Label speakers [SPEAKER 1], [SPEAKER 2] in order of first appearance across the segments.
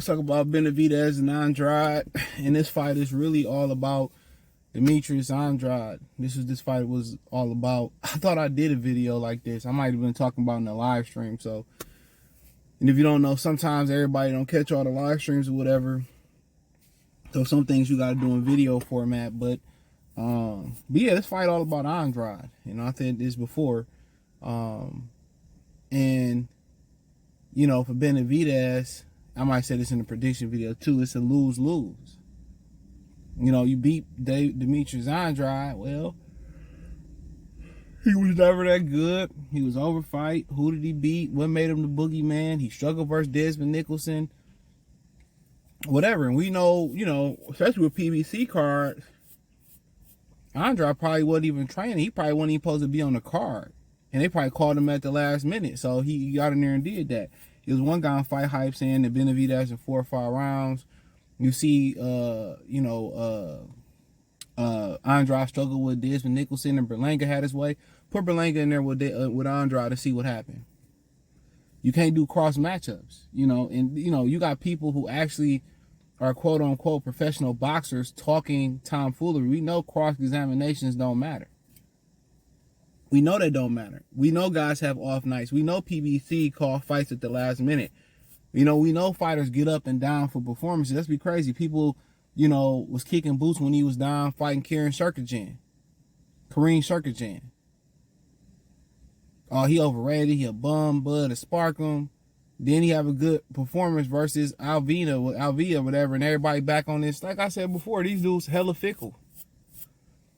[SPEAKER 1] Let's talk about Benavidez and Andrade. And this fight is really all about Demetrius Andrade. This fight was all about. I thought I did a video like this. I might have been talking about in the live stream. So, and if you don't know, sometimes everybody don't catch all the live streams or whatever. So some things you got to do in video format. But yeah, this fight all about Andrade. You know, I said this before. And you know, for Benavidez, I might say this in the prediction video too, it's a lose-lose. You know, you beat Demetrius Andrade, well, he was never that good. He was overfight. Who did he beat? What made him the boogeyman? He struggled versus Desmond Nicholson. Whatever. And we know, you know, especially with PBC cards, Andrade probably wasn't even training. He probably wasn't even supposed to be on the card. And they probably called him at the last minute. So he got in there and did that. There was one guy on Fight Hype saying that Benavidez in 4 or 5 rounds. You see, Andrade struggled with Desmond Nicholson, and Berlanga had his way. Put Berlanga in there with Andrade to see what happened. You can't do cross matchups, you know, and you know you got people who actually are quote unquote professional boxers talking tomfoolery. We know cross examinations don't matter. We know they don't matter. We know guys have off nights. We know PBC call fights at the last minute. You know, we know fighters get up and down for performances. Let's be crazy. People, you know, was kicking boots when he was down fighting Kareem Shirkajan. Oh, he overrated. He a bum, bud, a spark him. Then he have a good performance versus Alvia, whatever, and everybody back on this. Like I said before, these dudes hella fickle.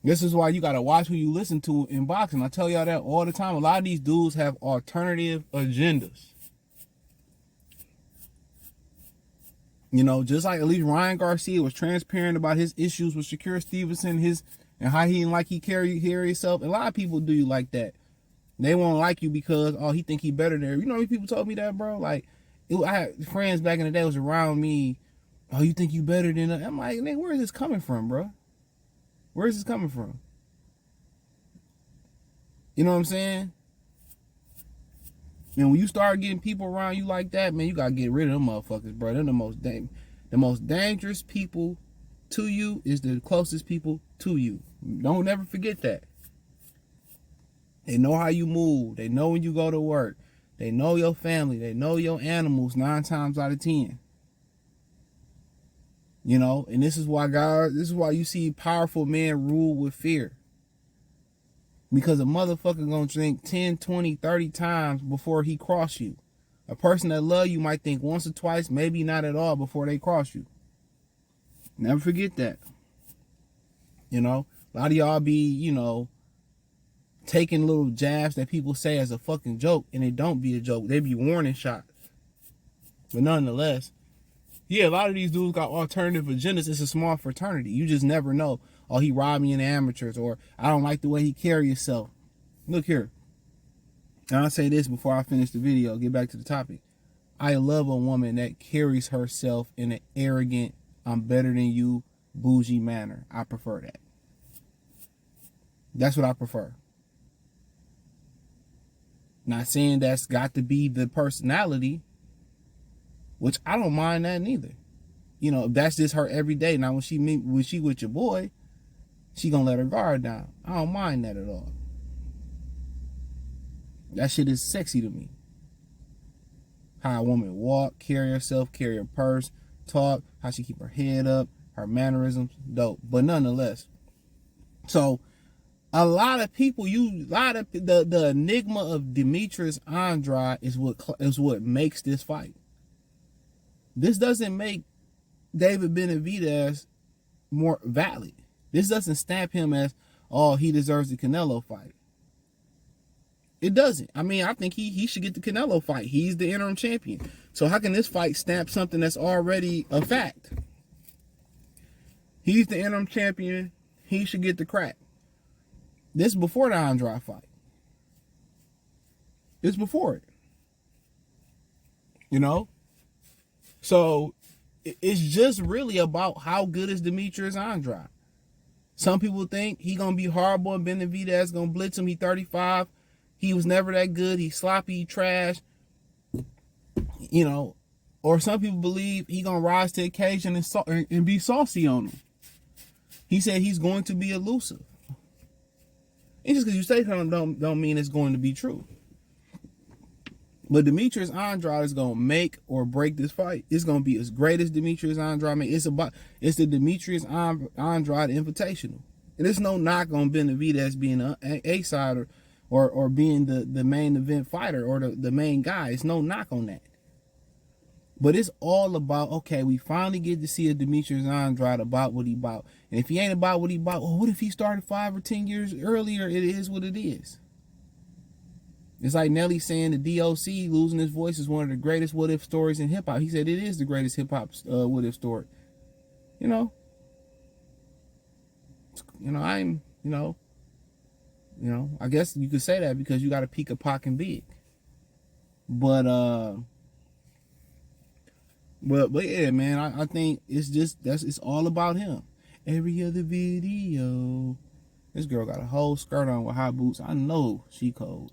[SPEAKER 1] This is why you got to watch who you listen to in boxing. I tell y'all that all the time. A lot of these dudes have alternative agendas. You know, just like at least Ryan Garcia was transparent about his issues with Shakur Stevenson, and how he didn't like he carry himself. A lot of people do you like that. They won't like you because, oh, he think he better than. You know how many people told me that, bro? Like, I had friends back in the day was around me. Oh, you think you better than? I'm like, nigga, where is this coming from, bro? Where is this coming from? You know what I'm saying? And when you start getting people around you like that, man, you gotta get rid of them motherfuckers, bro. They're the most dangerous people to you is the closest people to you. Don't never forget that. They know how you move. They know when you go to work. They know your family. They know your animals 9 times out of 10. You know, and this is why you see powerful men rule with fear. Because a motherfucker gonna drink 10, 20, 30 times before he cross you. A person that love you might think once or twice, maybe not at all before they cross you. Never forget that. You know, a lot of y'all be, you know, taking little jabs that people say as a fucking joke, and it don't be a joke. They be warning shots. But nonetheless, yeah, a lot of these dudes got alternative agendas. It's a small fraternity. You just never know. Oh, he robbed me in the amateurs, or I don't like the way he carry himself. Look here. And I'll say this before I finish the video. Get back to the topic. I love a woman that carries herself in an arrogant, I'm better than you, bougie manner. I prefer that. That's what I prefer. Not saying that's got to be the personality, which I don't mind that neither. You know, if that's just her every day. Now, when she with your boy, she gonna let her guard down. I don't mind that at all. That shit is sexy to me. How a woman walk, carry herself, carry her purse, talk, how she keep her head up, her mannerisms, dope. But nonetheless, so a lot of people the enigma of Demetrius Andrade is what makes this fight. This doesn't make David Benavidez more valid. This doesn't stamp him as, oh, he deserves the Canelo fight. It doesn't. I mean, I think he should get the Canelo fight. He's the interim champion. So how can this fight stamp something that's already a fact? He's the interim champion. He should get the crack. This is before the Andrade fight. It's before it. You know? So it's just really about how good is Demetrius Andrade. Some people think he gonna be horrible and Benavidez gonna blitz him. He 35. He was never that good. He sloppy, he trash. You know, Or some people believe he gonna rise to the occasion and be saucy on them. He said he's going to be elusive. And just because you say something don't mean it's going to be true. But Demetrius Andrade is gonna make or break this fight. It's gonna be as great as Demetrius Andrade made. It's the Demetrius Andrade Invitational. And there's no knock on Benavidez being an A-sider or being the main event fighter or the main guy. It's no knock on that. But it's all about, okay, we finally get to see a Demetrius Andrade about what he about. And if he ain't about what he about, well, what if he started 5 or 10 years earlier? It is what it is. It's like Nelly saying the DOC losing his voice is one of the greatest what-if stories in hip-hop. He said it is the greatest hip-hop what-if story. You know, I guess you could say that because you got a peak of Pac and Big. But yeah, man, I think it's all about him. Every other video. This girl got a whole skirt on with high boots. I know she cold.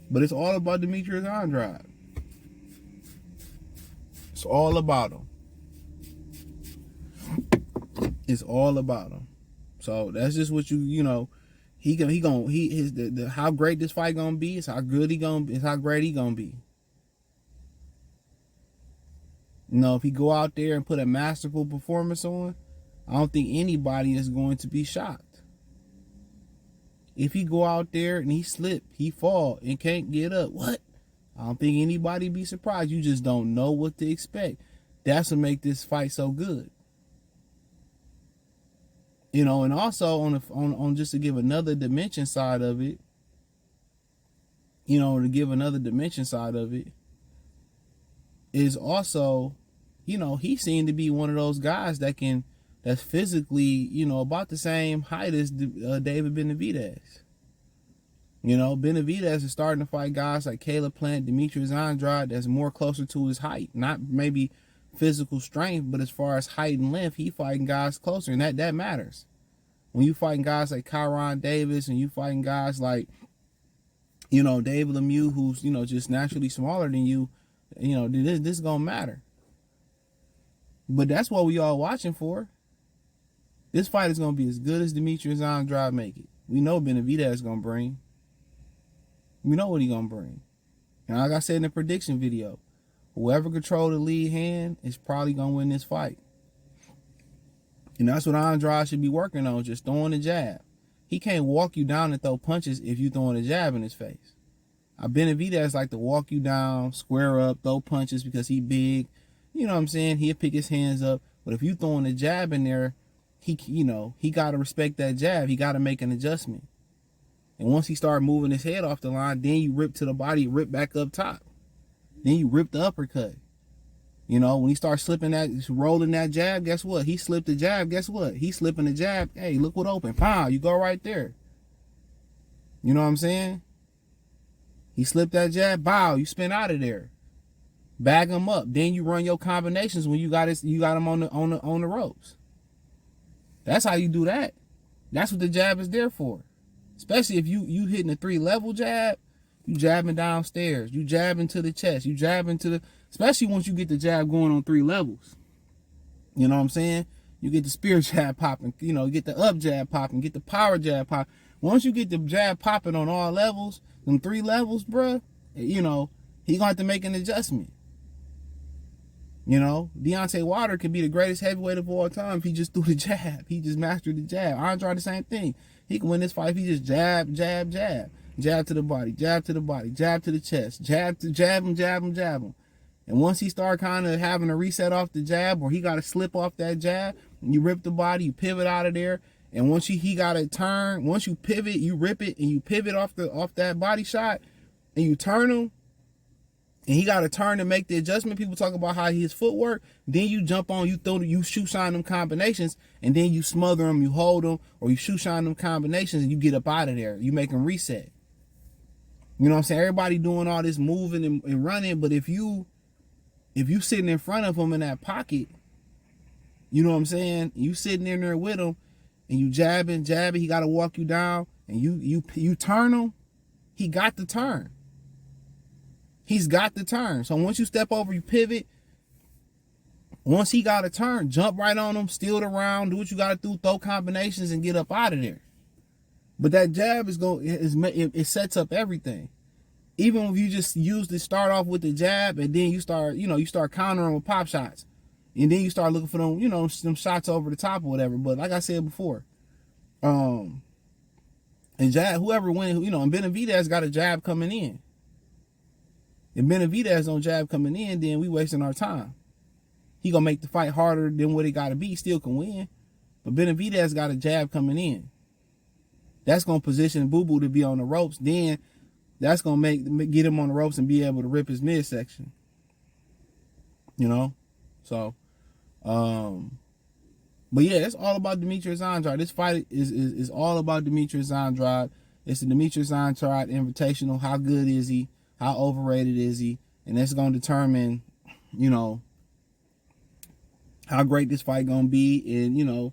[SPEAKER 1] But it's all about Demetrius Andrade. It's all about him. It's all about him. So that's just what how great this fight gonna be is how great he gonna be. You know, if he go out there and put a masterful performance on, I don't think anybody is going to be shocked. If he go out there and he slip, he fall and can't get up, what? I don't think anybody be surprised. You just don't know what to expect. That's what make this fight so good. You know, and also on just to give another dimension side of it, is also, he seemed to be one of those guys that's physically, about the same height as David Benavidez. Benavidez is starting to fight guys like Caleb Plant, Demetrius Andrade that's more closer to his height. Not maybe physical strength, but as far as height and length, he fighting guys closer, and that matters. When you fighting guys like Kyron Davis and you fighting guys like, David Lemieux, who's, just naturally smaller than you, this is gonna matter. But that's what we all watching for. This fight is gonna be as good as Demetrius Andrade make it. We know Benavidez is gonna bring. We know what he gonna bring. And like I said in the prediction video, whoever controls the lead hand is probably gonna win this fight. And that's what Andrade should be working on, just throwing a jab. He can't walk you down and throw punches if you throwing a jab in his face. Benavidez like to walk you down, square up, throw punches because he big. You know what I'm saying? He'll pick his hands up. But if you throwing a jab in there, he got to respect that jab. He got to make an adjustment. And once he start moving his head off the line, then you rip to the body, rip back up top. Then you rip the uppercut. When he starts rolling that jab, guess what? He slipped the jab, guess what? He slipping the jab. Hey, look what open. Pow, you go right there. You know what I'm saying? He slipped that jab, bow, you spin out of there. Bag him up. Then you run your combinations when you got him on the ropes. That's how you do that. That's what the jab is there for. Especially if you hitting a 3-level jab, you jabbing downstairs, you jabbing to the chest, you jabbing to the, especially once you get the jab going on 3 levels. You know what I'm saying? You get the spear jab popping, you get the up jab popping, get the power jab popping. Once you get the jab popping on all levels, them 3 levels, bruh, he gonna have to make an adjustment. Deontay Wilder could be the greatest heavyweight of all time if he just threw the jab. He just mastered the jab. Andrade the same thing. He can win this fight if he just jab, jab, jab. Jab to the body, jab to the body, jab to the chest, jab him. And once he start kind of having to reset off the jab, or he got to slip off that jab, you rip the body, you pivot out of there. And once he got to turn, once you pivot, you rip it and you pivot off that body shot and you turn him. And he got to turn to make the adjustment. People talk about how his footwork. Then you jump on, you shoe shine them combinations, and then you smother them, you hold them, or you shoe shine them combinations, and you get up out of there. You make them reset. You know what I'm saying? Everybody doing all this moving and running, but if you sitting in front of him in that pocket, you know what I'm saying? You sitting in there with him, and you jabbing, he got to walk you down, and you turn him. he got the turn. He's got the turn. So once you step over, you pivot. Once he got a turn, jump right on him, steal the round, do what you got to do, throw combinations, and get up out of there. But that jab it sets up everything. Even if you just start off with the jab, and then you start countering with pop shots, and then you start looking for them, some shots over the top or whatever. But like I said before, and jab, whoever wins, and Benavidez got a jab coming in. If Benavidez don't jab coming in, then we wasting our time. He gonna make the fight harder than what it gotta be. Still can win, but Benavidez got a jab coming in. That's gonna position Boo Boo to be on the ropes. Then that's gonna get him on the ropes and be able to rip his midsection. So, but yeah, it's all about Demetrius Andrade. This fight is all about Demetrius Andrade. It's the Demetrius Andrade Invitational. How good is he? How overrated is he? And that's gonna determine, how great this fight gonna be, and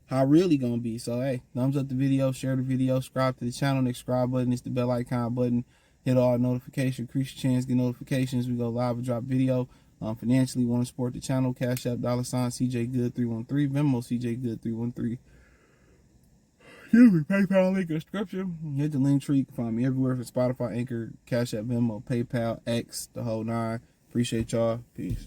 [SPEAKER 1] how really gonna be. So hey, thumbs up the video, share the video, subscribe to the channel. Next subscribe button is the bell icon button. Hit all notifications, increase your chance, get notifications. We go live and drop video. Financially, want to support the channel? Cash App $ CJ Good 313, Venmo CJ Good 313. Excuse me, PayPal link in the description. Hit the link tree. You can find me everywhere from Spotify, Anchor, Cash App, Venmo, PayPal, X, the whole nine. Appreciate y'all. Peace.